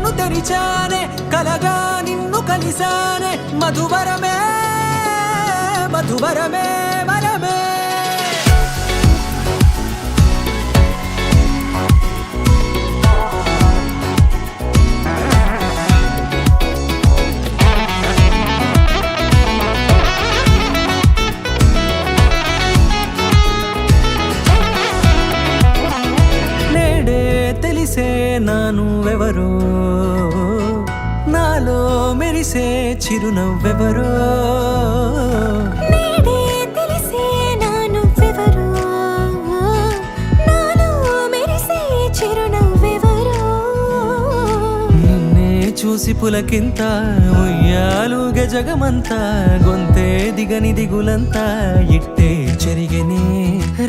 కన్ను తెరిచానే కలగా నిన్ను కలిసానే మధువరమే మధువరమే వరమే నానువెవరో నాలో మెరిసే చిరునవ్వెవరో నేడే తెలిసే నానువెవరో నాలో మెరిసే చిరునవ్వెవరో నిన్నే చూసి పులకింత ఉయ్యాలుగ జగమంతా గొంతే దిగని దిగులంతా ఇట్టే చెరిగనే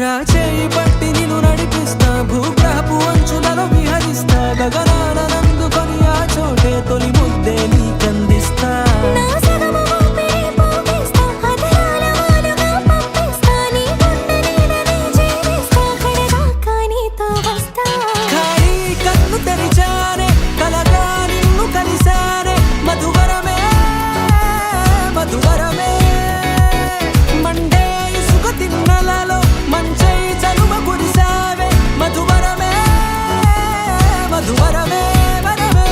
రాచేయి పట్టి నిన్ను నడిపిస్తా భూగ్రహపు అంచులలో విహరిస్తా గగనాన నందుకొని ఆ చోటే తొలి ముద్దే నీకందిస్తా నా సగము ఊపిరి పోగిస్తా అదరాల వాలుగా పంపిస్తా నీ గుండె నీడనే చేరిస్తా కడదాకా నీతో వస్తా ఖాళీ కన్ను తెరిచానే కలగా నిన్ను కలిసానే మధువరమే మధువరమే మండే ఇసుక తిన్నలలో మంచై చలువ కురిసావే మధువరమే మధువరమే వరమే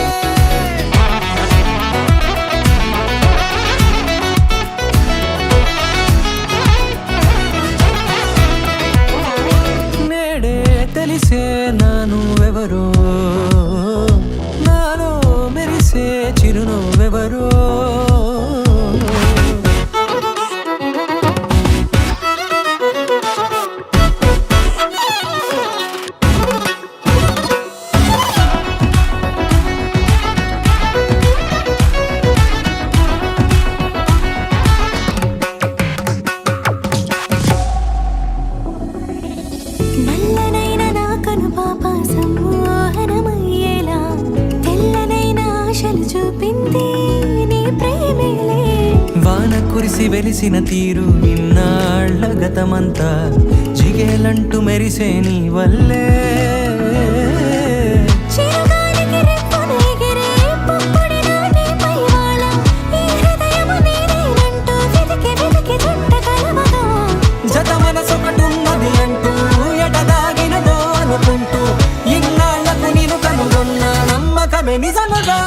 నేడే తెలిసే నానువెవరో నాలో మెరిసే చిరునవ్వెవరో నల్లనైన నా కనుపాప సమ్మోహనమయ్యేలా తెల్లనైన ఆశలు చూపింది నీ ప్రేమేలే వాన కురిసి వెలిసిన తీరు ఇన్నాళ్ళ గతమంతా జిగేలంటూ మెరిసే నీ వల్లే చిరుగాలికి రెప్పన ఎగిరే పుప్పొడిన నీపై వాళ ఈ హృదయము నీదేనంటూ వెతికి వెతికి జంట కలవగా జత మనసొకటున్నది అంటూ ఎటదాగినదో అనుకుంటూ ఇన్నాళ్లకు నేను కనుగొన్న నమ్మకమే నిజముగా